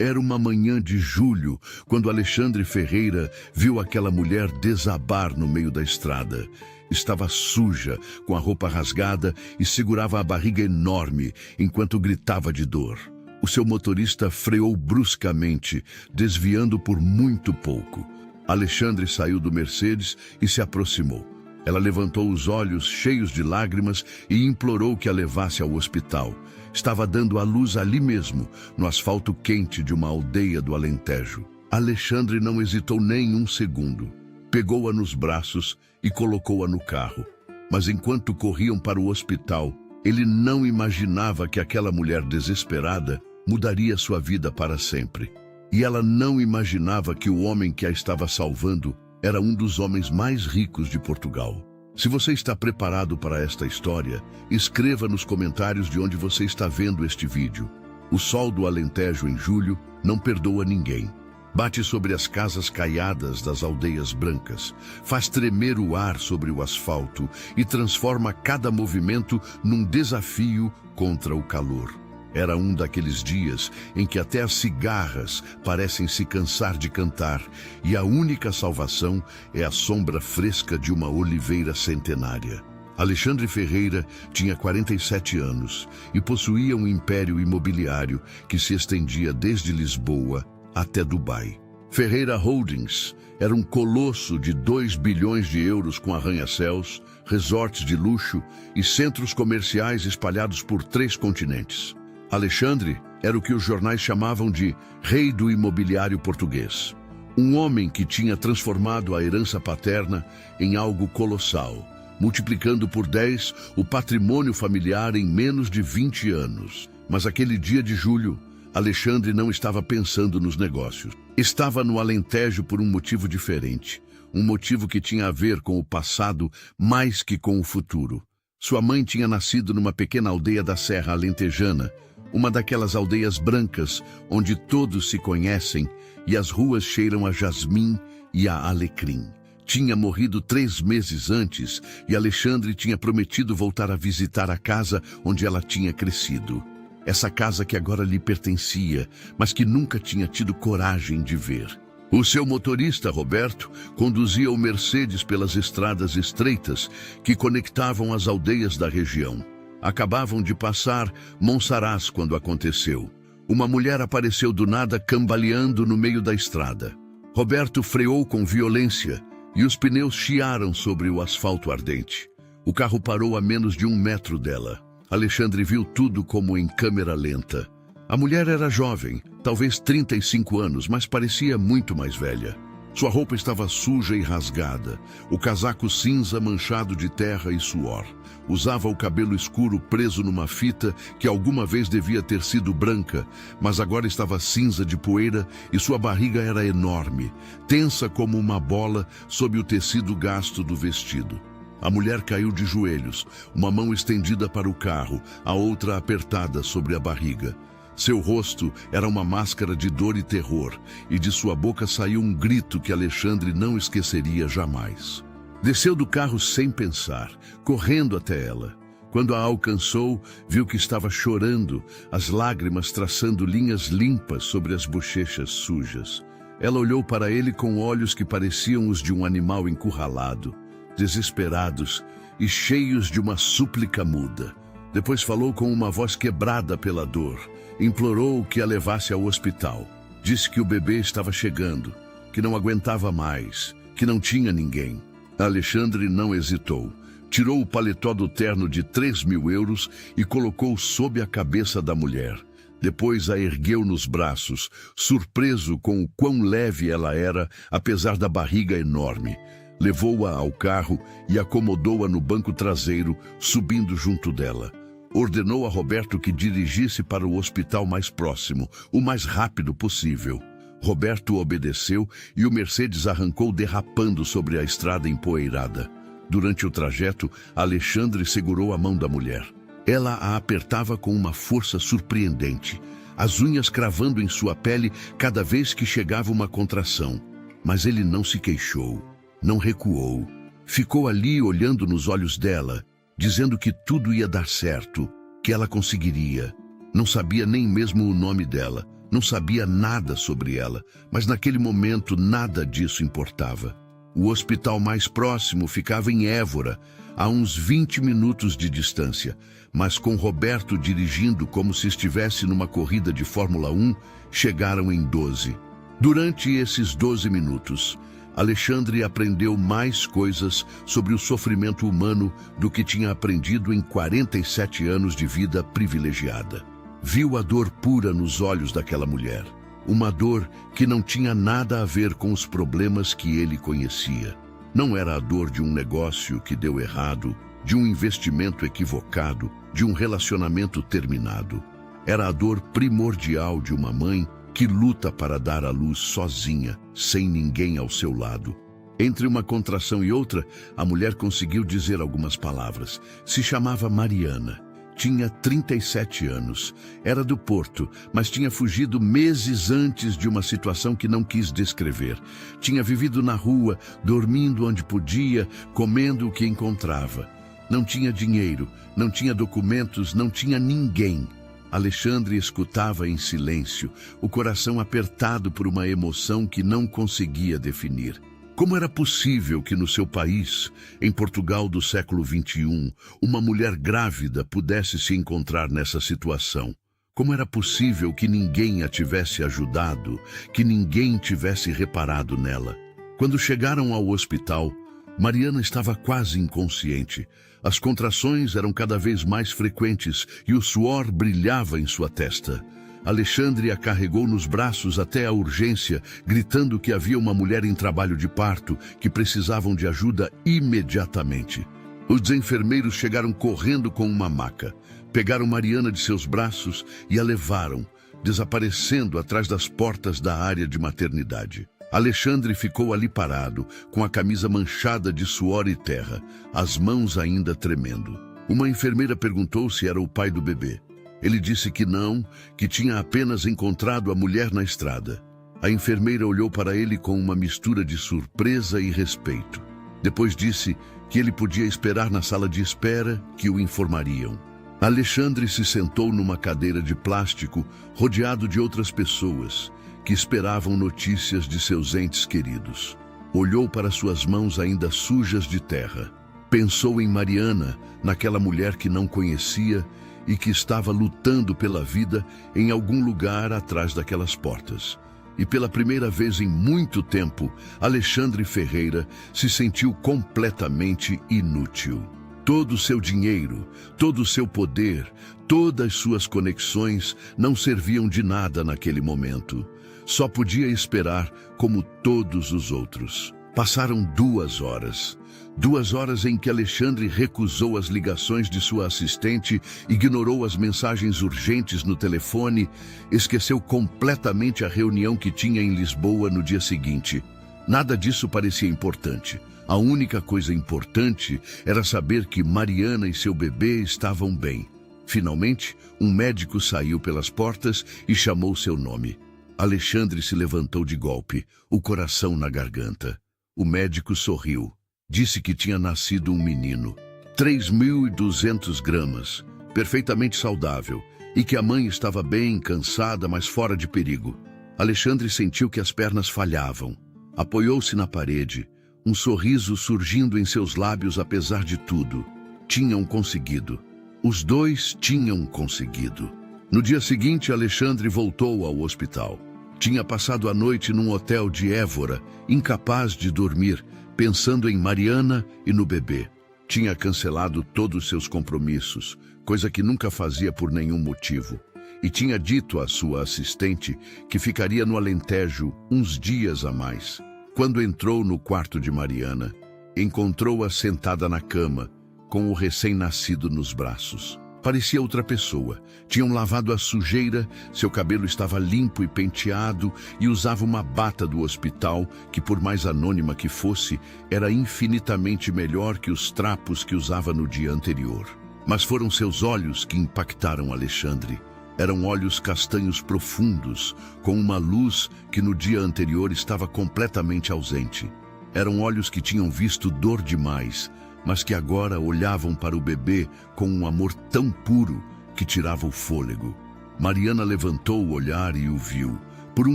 Era uma manhã de julho, quando Alexandre Ferreira viu aquela mulher desabar no meio da estrada. Estava suja, com a roupa rasgada e segurava a barriga enorme, enquanto gritava de dor. O seu motorista freou bruscamente, desviando por muito pouco. Alexandre saiu do Mercedes e se aproximou. Ela levantou os olhos cheios de lágrimas e implorou que a levasse ao hospital. Estava dando à luz ali mesmo, no asfalto quente de uma aldeia do Alentejo. Alexandre não hesitou nem um segundo. Pegou-a nos braços e colocou-a no carro. Mas enquanto corriam para o hospital, ele não imaginava que aquela mulher desesperada mudaria sua vida para sempre. E ela não imaginava que o homem que a estava salvando era um dos homens mais ricos de Portugal. Se você está preparado para esta história, escreva nos comentários de onde você está vendo este vídeo. O sol do Alentejo em julho não perdoa ninguém. Bate sobre as casas caiadas das aldeias brancas, faz tremer o ar sobre o asfalto e transforma cada movimento num desafio contra o calor. Era um daqueles dias em que até as cigarras parecem se cansar de cantar e a única salvação é a sombra fresca de uma oliveira centenária. Alexandre Ferreira tinha 47 anos e possuía um império imobiliário que se estendia desde Lisboa até Dubai. Ferreira Holdings era um colosso de 2 bilhões de euros com arranha-céus, resorts de luxo e centros comerciais espalhados por 3 continentes. Alexandre era o que os jornais chamavam de rei do imobiliário português. Um homem que tinha transformado a herança paterna em algo colossal, multiplicando por 10 o patrimônio familiar em menos de 20 anos. Mas aquele dia de julho, Alexandre não estava pensando nos negócios. Estava no Alentejo por um motivo diferente. Um motivo que tinha a ver com o passado mais que com o futuro. Sua mãe tinha nascido numa pequena aldeia da Serra Alentejana, uma daquelas aldeias brancas onde todos se conhecem e as ruas cheiram a jasmim e a alecrim. Tinha morrido 3 meses antes e Alexandre tinha prometido voltar a visitar a casa onde ela tinha crescido. Essa casa que agora lhe pertencia, mas que nunca tinha tido coragem de ver. O seu motorista, Roberto, conduzia o Mercedes pelas estradas estreitas que conectavam as aldeias da região. Acabavam de passar Monsaraz quando aconteceu. Uma mulher apareceu do nada cambaleando no meio da estrada. Roberto freou com violência e os pneus chiaram sobre o asfalto ardente. O carro parou a menos de 1 metro dela. Alexandre viu tudo como em câmera lenta. A mulher era jovem, talvez 35 anos, mas parecia muito mais velha. Sua roupa estava suja e rasgada, o casaco cinza manchado de terra e suor. Usava o cabelo escuro preso numa fita que alguma vez devia ter sido branca, mas agora estava cinza de poeira e sua barriga era enorme, tensa como uma bola sob o tecido gasto do vestido. A mulher caiu de joelhos, uma mão estendida para o carro, a outra apertada sobre a barriga. Seu rosto era uma máscara de dor e terror, e de sua boca saiu um grito que Alexandre não esqueceria jamais. Desceu do carro sem pensar, correndo até ela. Quando a alcançou, viu que estava chorando, as lágrimas traçando linhas limpas sobre as bochechas sujas. Ela olhou para ele com olhos que pareciam os de um animal encurralado, desesperados e cheios de uma súplica muda. Depois falou com uma voz quebrada pela dor. Implorou que a levasse ao hospital. Disse que o bebê estava chegando, que não aguentava mais, que não tinha ninguém. Alexandre não hesitou. Tirou o paletó do terno de 3.000 euros e colocou sob a cabeça da mulher. Depois a ergueu nos braços, surpreso com o quão leve ela era, apesar da barriga enorme. Levou-a ao carro e acomodou-a no banco traseiro, subindo junto dela. Ordenou a Roberto que dirigisse para o hospital mais próximo, o mais rápido possível. Roberto obedeceu e o Mercedes arrancou derrapando sobre a estrada empoeirada. Durante o trajeto, Alexandre segurou a mão da mulher. Ela a apertava com uma força surpreendente, as unhas cravando em sua pele cada vez que chegava uma contração. Mas ele não se queixou, não recuou. Ficou ali olhando nos olhos dela, dizendo que tudo ia dar certo, que ela conseguiria. Não sabia nem mesmo o nome dela, Não sabia nada sobre ela, mas naquele momento nada disso importava. O hospital mais próximo ficava em Évora, a uns 20 minutos de distância, mas com Roberto dirigindo como se estivesse numa corrida de Fórmula 1, chegaram em 12. Durante esses 12 minutos, Alexandre aprendeu mais coisas sobre o sofrimento humano do que tinha aprendido em 47 anos de vida privilegiada. Viu a dor pura nos olhos daquela mulher, uma dor que não tinha nada a ver com os problemas que ele conhecia. Não era a dor de um negócio que deu errado, de um investimento equivocado, de um relacionamento terminado. Era a dor primordial de uma mãe que luta para dar à luz sozinha, sem ninguém ao seu lado. Entre uma contração e outra, a mulher conseguiu dizer algumas palavras. Se chamava Mariana. Tinha 37 anos. Era do Porto, mas tinha fugido meses antes de uma situação que não quis descrever. Tinha vivido na rua, dormindo onde podia, comendo o que encontrava. Não tinha dinheiro, não tinha documentos, não tinha ninguém. Alexandre escutava em silêncio, o coração apertado por uma emoção que não conseguia definir. Como era possível que no seu país, em Portugal do século XXI, uma mulher grávida pudesse se encontrar nessa situação? Como era possível que ninguém a tivesse ajudado, que ninguém tivesse reparado nela? Quando chegaram ao hospital, Mariana estava quase inconsciente. As contrações eram cada vez mais frequentes e o suor brilhava em sua testa. Alexandre a carregou nos braços até a urgência, gritando que havia uma mulher em trabalho de parto, que precisavam de ajuda imediatamente. Os enfermeiros chegaram correndo com uma maca. Pegaram Mariana de seus braços e a levaram, desaparecendo atrás das portas da área de maternidade. Alexandre ficou ali parado, com a camisa manchada de suor e terra, as mãos ainda tremendo. Uma enfermeira perguntou se era o pai do bebê. Ele disse que não, que tinha apenas encontrado a mulher na estrada. A enfermeira olhou para ele com uma mistura de surpresa e respeito. Depois disse que ele podia esperar na sala de espera, que o informariam. Alexandre se sentou numa cadeira de plástico, rodeado de outras pessoas, que esperavam notícias de seus entes queridos. Olhou para suas mãos ainda sujas de terra. Pensou em Mariana, naquela mulher que não conhecia e que estava lutando pela vida em algum lugar atrás daquelas portas. E pela primeira vez em muito tempo, Alexandre Ferreira se sentiu completamente inútil. Todo o seu dinheiro, todo o seu poder, todas suas conexões não serviam de nada naquele momento. Só podia esperar como todos os outros. Passaram 2 horas. 2 horas em que Alexandre recusou as ligações de sua assistente, ignorou as mensagens urgentes no telefone, esqueceu completamente a reunião que tinha em Lisboa no dia seguinte. Nada disso parecia importante. A única coisa importante era saber que Mariana e seu bebê estavam bem. Finalmente, um médico saiu pelas portas e chamou seu nome. Alexandre se levantou de golpe, o coração na garganta. O médico sorriu. Disse que tinha nascido um menino, 3.200 gramas, perfeitamente saudável, e que a mãe estava bem, cansada, mas fora de perigo. Alexandre sentiu que as pernas falhavam. Apoiou-se na parede, um sorriso surgindo em seus lábios apesar de tudo. Tinham conseguido. Os dois tinham conseguido. No dia seguinte, Alexandre voltou ao hospital. Tinha passado a noite num hotel de Évora, incapaz de dormir, pensando em Mariana e no bebê. Tinha cancelado todos seus compromissos, coisa que nunca fazia por nenhum motivo. E tinha dito à sua assistente que ficaria no Alentejo uns dias a mais. Quando entrou no quarto de Mariana, encontrou-a sentada na cama, com o recém-nascido nos braços. Parecia outra pessoa. Tinham lavado a sujeira, seu cabelo estava limpo e penteado e usava uma bata do hospital que, por mais anônima que fosse, era infinitamente melhor que os trapos que usava no dia anterior. Mas foram seus olhos que impactaram Alexandre. Eram olhos castanhos profundos, com uma luz que no dia anterior estava completamente ausente. Eram olhos que tinham visto dor demais, mas que agora olhavam para o bebê com um amor tão puro que tirava o fôlego. Mariana levantou o olhar e o viu. Por um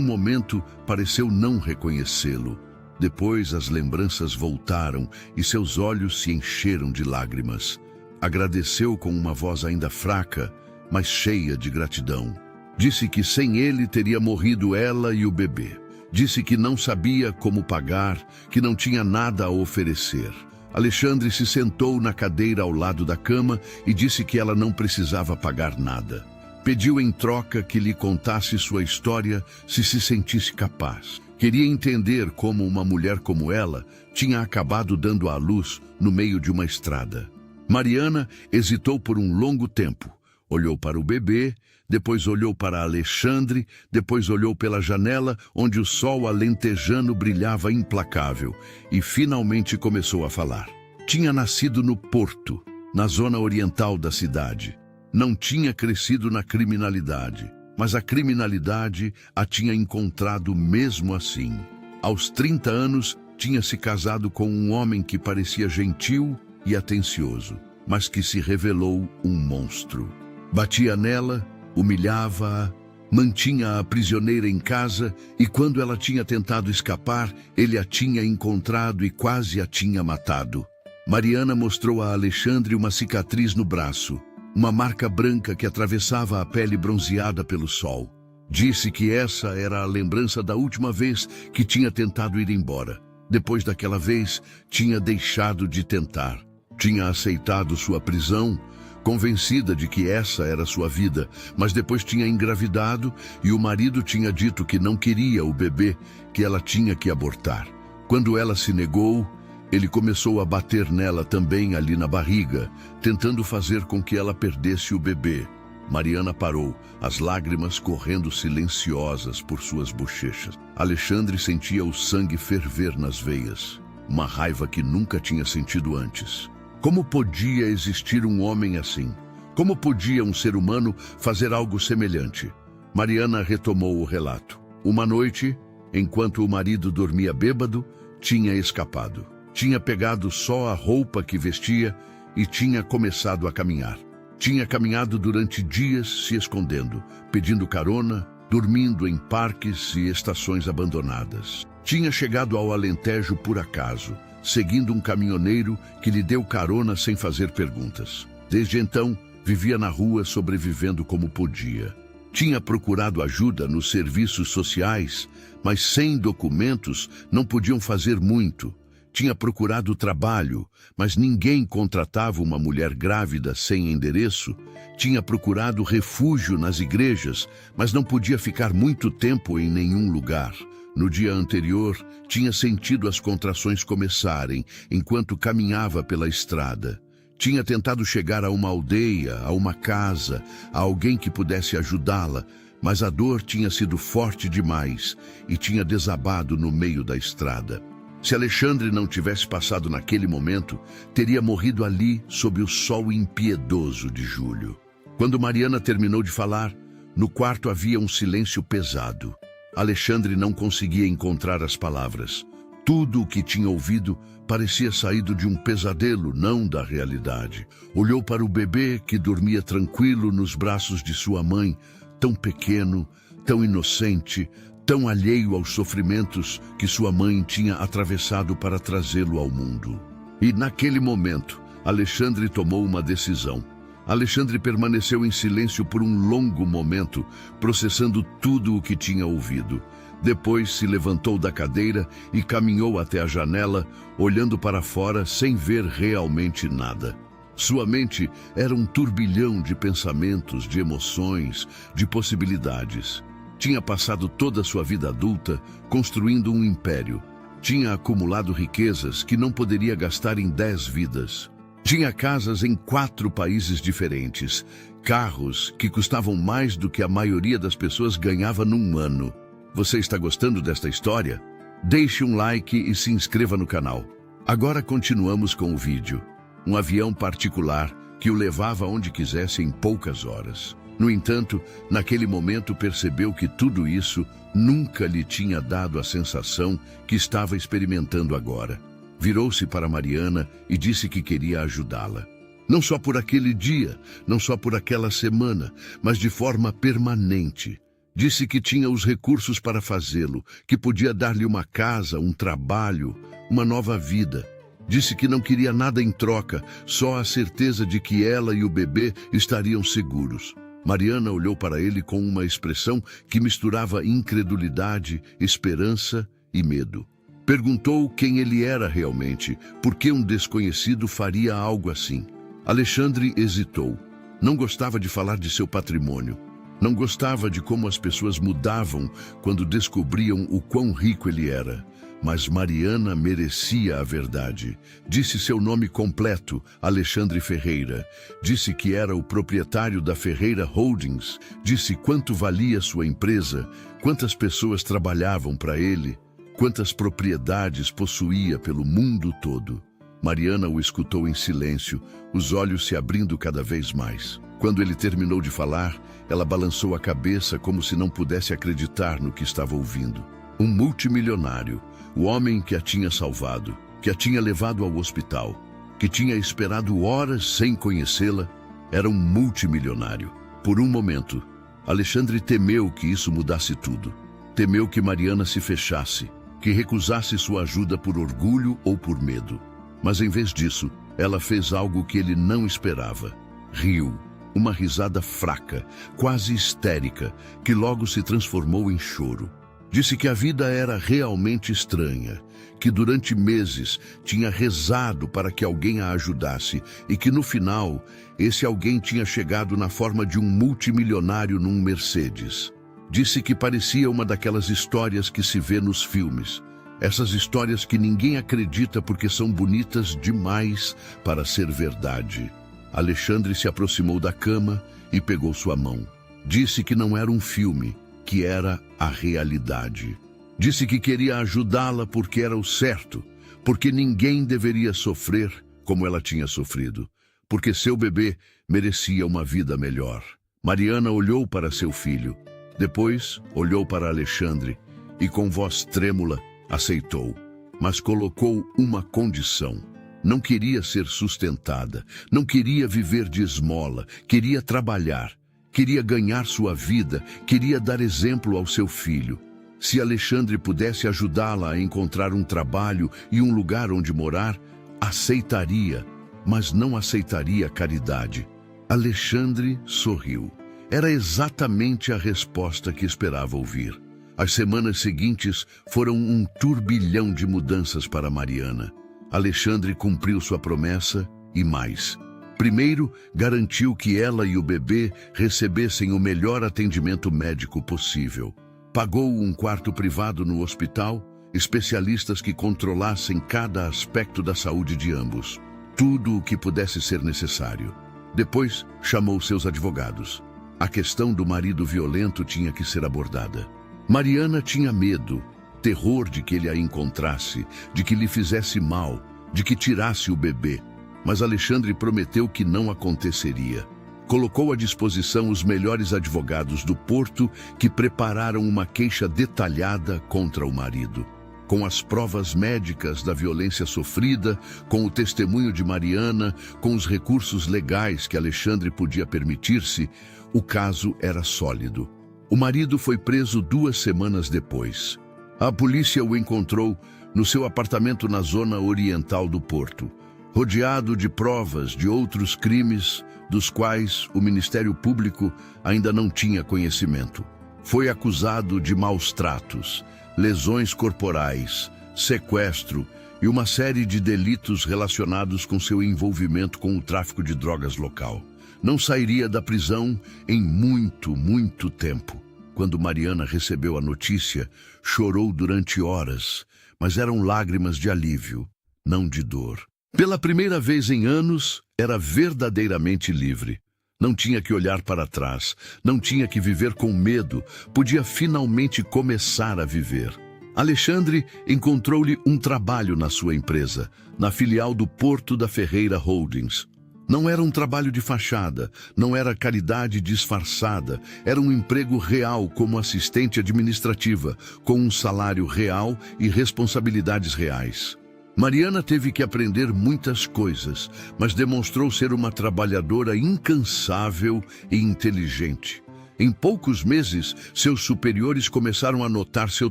momento, pareceu não reconhecê-lo. Depois, as lembranças voltaram e seus olhos se encheram de lágrimas. Agradeceu com uma voz ainda fraca, mas cheia de gratidão. Disse que sem ele teria morrido ela e o bebê. Disse que não sabia como pagar, que não tinha nada a oferecer. Alexandre se sentou na cadeira ao lado da cama e disse que ela não precisava pagar nada. Pediu em troca que lhe contasse sua história se sentisse capaz. Queria entender como uma mulher como ela tinha acabado dando à luz no meio de uma estrada. Mariana hesitou por um longo tempo. Olhou para o bebê, depois olhou para Alexandre, depois olhou pela janela onde o sol alentejano brilhava implacável e finalmente começou a falar. Tinha nascido no Porto, na zona oriental da cidade. Não tinha crescido na criminalidade, mas a criminalidade a tinha encontrado mesmo assim. Aos 30 anos, tinha se casado com um homem que parecia gentil e atencioso, mas que se revelou um monstro. Batia nela, humilhava-a, mantinha-a prisioneira em casa e quando ela tinha tentado escapar, ele a tinha encontrado e quase a tinha matado. Mariana mostrou a Alexandre uma cicatriz no braço, uma marca branca que atravessava a pele bronzeada pelo sol. Disse que essa era a lembrança da última vez que tinha tentado ir embora. Depois daquela vez, tinha deixado de tentar. Tinha aceitado sua prisão, convencida de que essa era sua vida, mas depois tinha engravidado e o marido tinha dito que não queria o bebê, que ela tinha que abortar. Quando ela se negou, ele começou a bater nela também ali na barriga, tentando fazer com que ela perdesse o bebê. Mariana parou, as lágrimas correndo silenciosas por suas bochechas. Alexandre sentia o sangue ferver nas veias, uma raiva que nunca tinha sentido antes. Como podia existir um homem assim? Como podia um ser humano fazer algo semelhante? Mariana retomou o relato. Uma noite, enquanto o marido dormia bêbado, tinha escapado. Tinha pegado só a roupa que vestia e tinha começado a caminhar. Tinha caminhado durante dias se escondendo, pedindo carona, dormindo em parques e estações abandonadas. Tinha chegado ao Alentejo por acaso, seguindo um caminhoneiro que lhe deu carona sem fazer perguntas. Desde então, vivia na rua sobrevivendo como podia. Tinha procurado ajuda nos serviços sociais, mas sem documentos não podiam fazer muito. Tinha procurado trabalho, mas ninguém contratava uma mulher grávida sem endereço. Tinha procurado refúgio nas igrejas, mas não podia ficar muito tempo em nenhum lugar. No dia anterior, tinha sentido as contrações começarem enquanto caminhava pela estrada. Tinha tentado chegar a uma aldeia, a uma casa, a alguém que pudesse ajudá-la, mas a dor tinha sido forte demais e tinha desabado no meio da estrada. Se Alexandre não tivesse passado naquele momento, teria morrido ali sob o sol impiedoso de julho. Quando Mariana terminou de falar, no quarto havia um silêncio pesado. Alexandre não conseguia encontrar as palavras. Tudo o que tinha ouvido parecia saído de um pesadelo, não da realidade. Olhou para o bebê que dormia tranquilo nos braços de sua mãe, tão pequeno, tão inocente, tão alheio aos sofrimentos que sua mãe tinha atravessado para trazê-lo ao mundo. E naquele momento, Alexandre tomou uma decisão. Alexandre permaneceu em silêncio por um longo momento, processando tudo o que tinha ouvido. Depois se levantou da cadeira e caminhou até a janela, olhando para fora sem ver realmente nada. Sua mente era um turbilhão de pensamentos, de emoções, de possibilidades. Tinha passado toda a sua vida adulta construindo um império. Tinha acumulado riquezas que não poderia gastar em 10 vidas. Tinha casas em 4 países diferentes, carros que custavam mais do que a maioria das pessoas ganhava num ano. Você está gostando desta história? Deixe um like e se inscreva no canal. Agora continuamos com o vídeo. Um avião particular que o levava onde quisesse em poucas horas. No entanto, naquele momento percebeu que tudo isso nunca lhe tinha dado a sensação que estava experimentando agora. Virou-se para Mariana e disse que queria ajudá-la. Não só por aquele dia, não só por aquela semana, mas de forma permanente. Disse que tinha os recursos para fazê-lo, que podia dar-lhe uma casa, um trabalho, uma nova vida. Disse que não queria nada em troca, só a certeza de que ela e o bebê estariam seguros. Mariana olhou para ele com uma expressão que misturava incredulidade, esperança e medo. Perguntou quem ele era realmente, por que um desconhecido faria algo assim. Alexandre hesitou. Não gostava de falar de seu patrimônio. Não gostava de como as pessoas mudavam quando descobriam o quão rico ele era. Mas Mariana merecia a verdade. Disse seu nome completo, Alexandre Ferreira. Disse que era o proprietário da Ferreira Holdings. Disse quanto valia sua empresa, quantas pessoas trabalhavam para ele, quantas propriedades possuía pelo mundo todo. Mariana o escutou em silêncio, os olhos se abrindo cada vez mais. Quando ele terminou de falar, ela balançou a cabeça como se não pudesse acreditar no que estava ouvindo. Um multimilionário, o homem que a tinha salvado, que a tinha levado ao hospital, que tinha esperado horas sem conhecê-la, era um multimilionário. Por um momento, Alexandre temeu que isso mudasse tudo. Temeu que Mariana se fechasse, que recusasse sua ajuda por orgulho ou por medo. Mas em vez disso, ela fez algo que ele não esperava. Riu, uma risada fraca, quase histérica, que logo se transformou em choro. Disse que a vida era realmente estranha, que durante meses tinha rezado para que alguém a ajudasse e que no final, esse alguém tinha chegado na forma de um multimilionário num Mercedes. Disse que parecia uma daquelas histórias que se vê nos filmes. Essas histórias que ninguém acredita porque são bonitas demais para ser verdade. Alexandre se aproximou da cama e pegou sua mão. Disse que não era um filme, que era a realidade. Disse que queria ajudá-la porque era o certo, porque ninguém deveria sofrer como ela tinha sofrido, porque seu bebê merecia uma vida melhor. Mariana olhou para seu filho, depois olhou para Alexandre e com voz trêmula aceitou, mas colocou uma condição. Não queria ser sustentada, não queria viver de esmola, queria trabalhar. Queria ganhar sua vida, queria dar exemplo ao seu filho. Se Alexandre pudesse ajudá-la a encontrar um trabalho e um lugar onde morar, aceitaria, mas não aceitaria caridade. Alexandre sorriu. Era exatamente a resposta que esperava ouvir. As semanas seguintes foram um turbilhão de mudanças para Mariana. Alexandre cumpriu sua promessa e mais. Primeiro, garantiu que ela e o bebê recebessem o melhor atendimento médico possível. Pagou um quarto privado no hospital, especialistas que controlassem cada aspecto da saúde de ambos. Tudo o que pudesse ser necessário. Depois, chamou seus advogados. A questão do marido violento tinha que ser abordada. Mariana tinha medo, terror de que ele a encontrasse, de que lhe fizesse mal, de que tirasse o bebê. Mas Alexandre prometeu que não aconteceria. Colocou à disposição os melhores advogados do Porto que prepararam uma queixa detalhada contra o marido. Com as provas médicas da violência sofrida, com o testemunho de Mariana, com os recursos legais que Alexandre podia permitir-se, o caso era sólido. O marido foi preso 2 semanas depois. A polícia o encontrou no seu apartamento na zona oriental do Porto, rodeado de provas de outros crimes dos quais o Ministério Público ainda não tinha conhecimento. Foi acusado de maus tratos, lesões corporais, sequestro e uma série de delitos relacionados com seu envolvimento com o tráfico de drogas local. Não sairia da prisão em muito tempo. Quando Mariana recebeu a notícia, chorou durante horas, mas eram lágrimas de alívio, não de dor. Pela primeira vez em anos, era verdadeiramente livre. Não tinha que olhar para trás, não tinha que viver com medo, podia finalmente começar a viver. Alexandre encontrou-lhe um trabalho na sua empresa, na filial do Porto da Ferreira Holdings. Não era um trabalho de fachada, não era caridade disfarçada, era um emprego real como assistente administrativa, com um salário real e responsabilidades reais. Mariana teve que aprender muitas coisas, mas demonstrou ser uma trabalhadora incansável e inteligente. Em poucos meses, seus superiores começaram a notar seu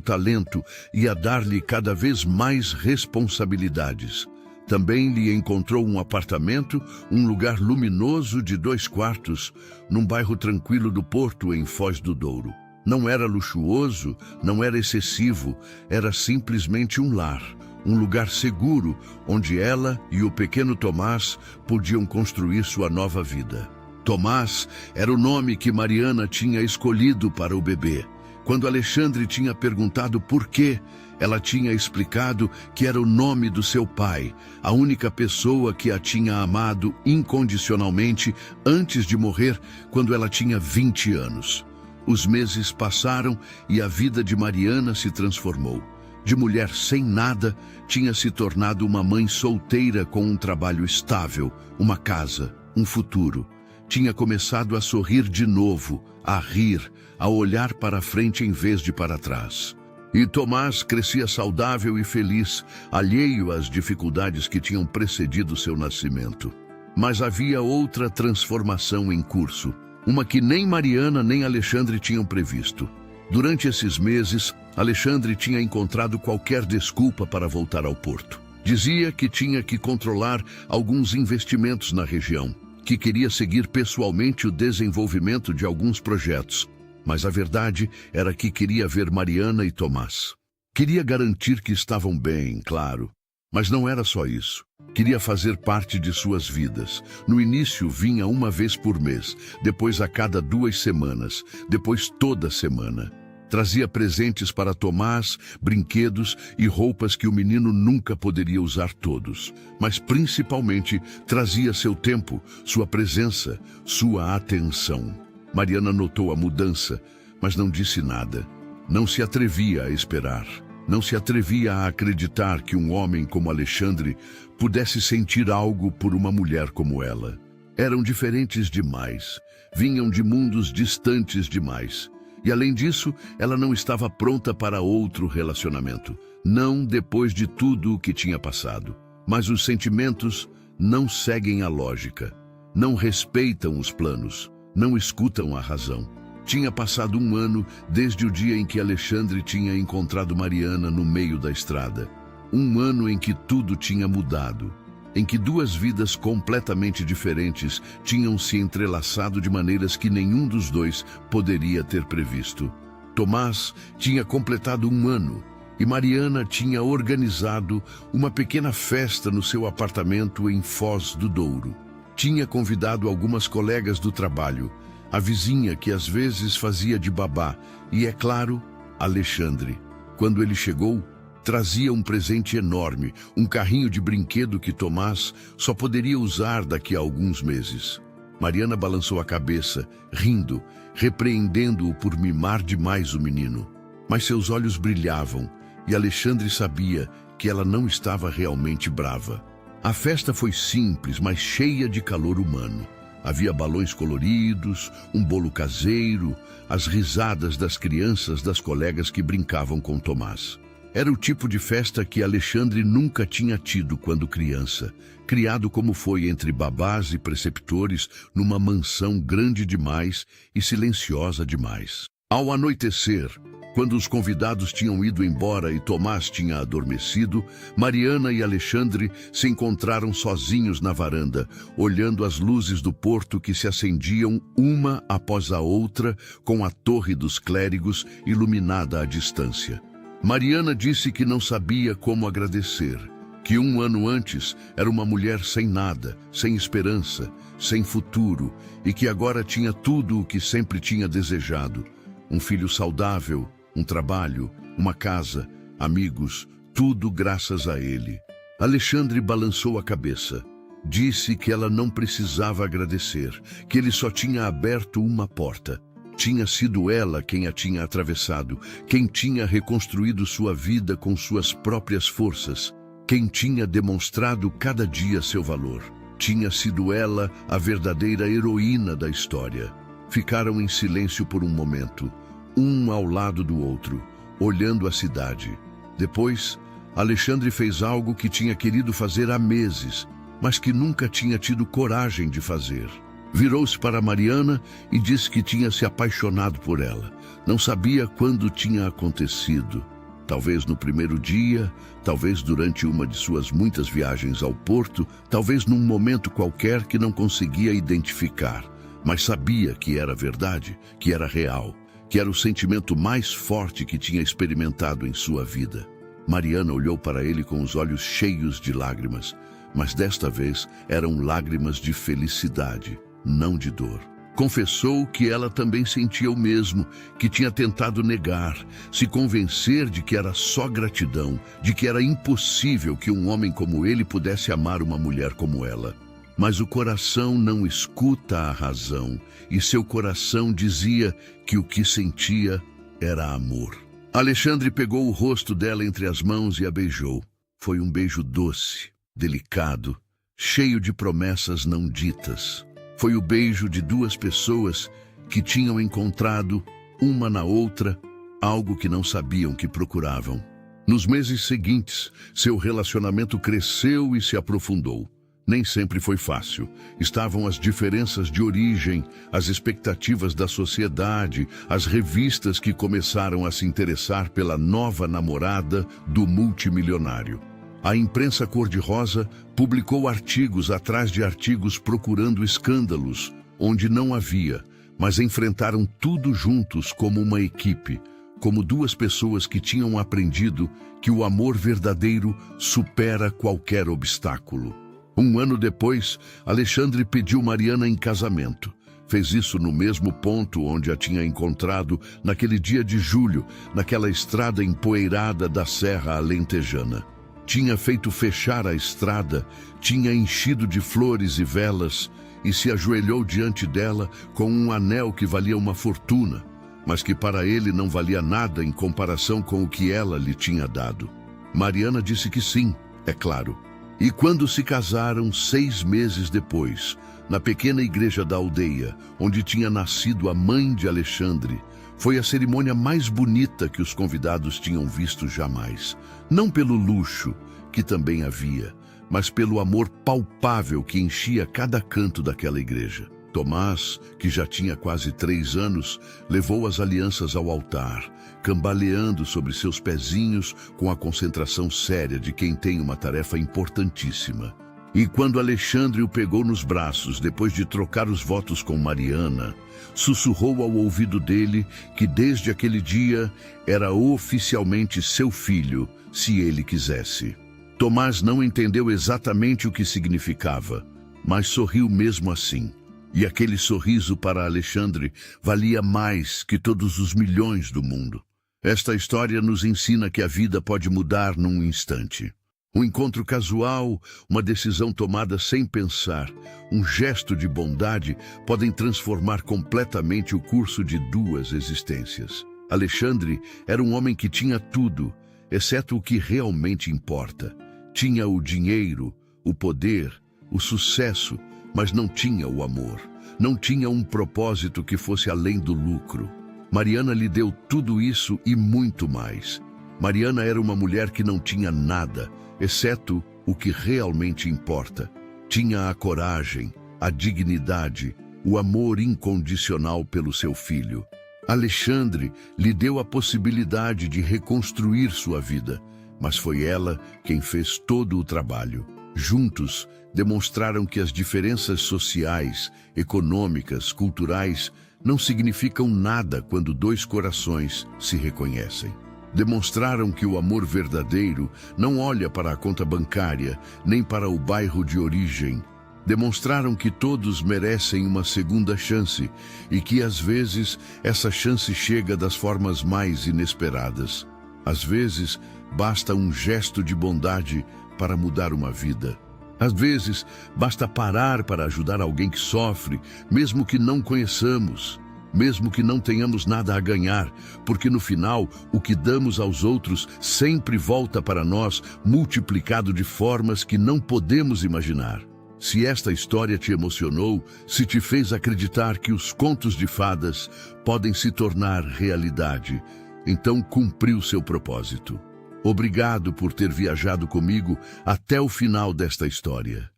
talento e a dar-lhe cada vez mais responsabilidades. Também lhe encontrou um apartamento, um lugar luminoso de 2 quartos, num bairro tranquilo do Porto, em Foz do Douro. Não era luxuoso, não era excessivo, era simplesmente um lar, um lugar seguro, onde ela e o pequeno Tomás podiam construir sua nova vida. Tomás era o nome que Mariana tinha escolhido para o bebê. Quando Alexandre tinha perguntado por quê, ela tinha explicado que era o nome do seu pai, a única pessoa que a tinha amado incondicionalmente antes de morrer, quando ela tinha 20 anos. Os meses passaram e a vida de Mariana se transformou. De mulher sem nada, tinha se tornado uma mãe solteira com um trabalho estável, uma casa, um futuro. Tinha começado a sorrir de novo, a rir, a olhar para frente em vez de para trás. E Tomás crescia saudável e feliz, alheio às dificuldades que tinham precedido seu nascimento. Mas havia outra transformação em curso, uma que nem Mariana nem Alexandre tinham previsto. Durante esses meses, Alexandre tinha encontrado qualquer desculpa para voltar ao Porto. Dizia que tinha que controlar alguns investimentos na região, que queria seguir pessoalmente o desenvolvimento de alguns projetos. Mas a verdade era que queria ver Mariana e Tomás. Queria garantir que estavam bem, claro. Mas não era só isso. Queria fazer parte de suas vidas. No início vinha uma vez por mês, depois a cada 2 semanas, depois toda semana. Trazia presentes para Tomás, brinquedos e roupas que o menino nunca poderia usar todos. Mas principalmente trazia seu tempo, sua presença, sua atenção. Mariana notou a mudança, mas não disse nada. Não se atrevia a esperar. Não se atrevia a acreditar que um homem como Alexandre pudesse sentir algo por uma mulher como ela. Eram diferentes demais. Vinham de mundos distantes demais. E além disso, ela não estava pronta para outro relacionamento. Não depois de tudo o que tinha passado. Mas os sentimentos não seguem a lógica. Não respeitam os planos. Não escutam a razão. Tinha passado 1 ano desde o dia em que Alexandre tinha encontrado Mariana no meio da estrada. 1 ano em que tudo tinha mudado. Em que 2 vidas completamente diferentes tinham se entrelaçado de maneiras que nenhum dos dois poderia ter previsto. Tomás tinha completado 1 ano e Mariana tinha organizado uma pequena festa no seu apartamento em Foz do Douro. Tinha convidado algumas colegas do trabalho, a vizinha que às vezes fazia de babá e, é claro, Alexandre. Quando ele chegou, trazia um presente enorme, um carrinho de brinquedo que Tomás só poderia usar daqui a alguns meses. Mariana balançou a cabeça, rindo, repreendendo-o por mimar demais o menino. Mas seus olhos brilhavam e Alexandre sabia que ela não estava realmente brava. A festa foi simples, mas cheia de calor humano. Havia balões coloridos, um bolo caseiro, as risadas das crianças das colegas que brincavam com Tomás. Era o tipo de festa que Alexandre nunca tinha tido quando criança, criado como foi entre babás e preceptores numa mansão grande demais e silenciosa demais. Ao anoitecer, quando os convidados tinham ido embora e Tomás tinha adormecido, Mariana e Alexandre se encontraram sozinhos na varanda, olhando as luzes do porto que se acendiam uma após a outra com a Torre dos Clérigos iluminada à distância. Mariana disse que não sabia como agradecer, que 1 ano antes era uma mulher sem nada, sem esperança, sem futuro e que agora tinha tudo o que sempre tinha desejado: um filho saudável, um trabalho, uma casa, amigos, tudo graças a ele. Alexandre balançou a cabeça. Disse que ela não precisava agradecer, que ele só tinha aberto uma porta. Tinha sido ela quem a tinha atravessado, quem tinha reconstruído sua vida com suas próprias forças, quem tinha demonstrado cada dia seu valor. Tinha sido ela a verdadeira heroína da história. Ficaram em silêncio por um momento, um ao lado do outro, olhando a cidade. Depois, Alexandre fez algo que tinha querido fazer há meses, mas que nunca tinha tido coragem de fazer. Virou-se para Mariana e disse que tinha se apaixonado por ela. Não sabia quando tinha acontecido. Talvez no primeiro dia, talvez durante uma de suas muitas viagens ao porto, talvez num momento qualquer que não conseguia identificar. Mas sabia que era verdade, que era real, que era o sentimento mais forte que tinha experimentado em sua vida. Mariana olhou para ele com os olhos cheios de lágrimas, mas desta vez eram lágrimas de felicidade, não de dor. Confessou que ela também sentia o mesmo, que tinha tentado negar, se convencer de que era só gratidão, de que era impossível que um homem como ele pudesse amar uma mulher como ela. Mas o coração não escuta a razão, e seu coração dizia que o que sentia era amor. Alexandre pegou o rosto dela entre as mãos e a beijou. Foi um beijo doce, delicado, cheio de promessas não ditas. Foi o beijo de duas pessoas que tinham encontrado, uma na outra, algo que não sabiam que procuravam. Nos meses seguintes, seu relacionamento cresceu e se aprofundou. Nem sempre foi fácil. Estavam as diferenças de origem, as expectativas da sociedade, as revistas que começaram a se interessar pela nova namorada do multimilionário. A imprensa cor-de-rosa publicou artigos atrás de artigos procurando escândalos, onde não havia, mas enfrentaram tudo juntos como uma equipe, como duas pessoas que tinham aprendido que o amor verdadeiro supera qualquer obstáculo. Um ano depois, Alexandre pediu Mariana em casamento. Fez isso no mesmo ponto onde a tinha encontrado naquele dia de julho, naquela estrada empoeirada da Serra Alentejana. Tinha feito fechar a estrada, tinha enchido de flores e velas e se ajoelhou diante dela com um anel que valia uma fortuna, mas que para ele não valia nada em comparação com o que ela lhe tinha dado. Mariana disse que sim, é claro. E quando se casaram 6 meses depois, na pequena igreja da aldeia, onde tinha nascido a mãe de Alexandre, foi a cerimônia mais bonita que os convidados tinham visto jamais. Não pelo luxo, que também havia, mas pelo amor palpável que enchia cada canto daquela igreja. Tomás, que já tinha quase 3 anos, levou as alianças ao altar, cambaleando sobre seus pezinhos com a concentração séria de quem tem uma tarefa importantíssima. E quando Alexandre o pegou nos braços, depois de trocar os votos com Mariana, sussurrou ao ouvido dele que desde aquele dia era oficialmente seu filho, se ele quisesse. Tomás não entendeu exatamente o que significava, mas sorriu mesmo assim. E aquele sorriso para Alexandre valia mais que todos os milhões do mundo. Esta história nos ensina que a vida pode mudar num instante. Um encontro casual, uma decisão tomada sem pensar, um gesto de bondade podem transformar completamente o curso de 2 existências. Alexandre era um homem que tinha tudo, exceto o que realmente importa. Tinha o dinheiro, o poder, o sucesso, mas não tinha o amor. Não tinha um propósito que fosse além do lucro. Mariana lhe deu tudo isso e muito mais. Mariana era uma mulher que não tinha nada, exceto o que realmente importa. Tinha a coragem, a dignidade, o amor incondicional pelo seu filho. Alexandre lhe deu a possibilidade de reconstruir sua vida, mas foi ela quem fez todo o trabalho. Juntos, demonstraram que as diferenças sociais, econômicas, culturais não significam nada quando 2 corações se reconhecem. Demonstraram que o amor verdadeiro não olha para a conta bancária, nem para o bairro de origem. Demonstraram que todos merecem uma segunda chance e que, às vezes, essa chance chega das formas mais inesperadas. Às vezes, basta um gesto de bondade para mudar uma vida. Às vezes, basta parar para ajudar alguém que sofre, mesmo que não conheçamos, mesmo que não tenhamos nada a ganhar, porque no final, o que damos aos outros sempre volta para nós, multiplicado de formas que não podemos imaginar. Se esta história te emocionou, se te fez acreditar que os contos de fadas podem se tornar realidade, então cumpriu seu propósito. Obrigado por ter viajado comigo até o final desta história.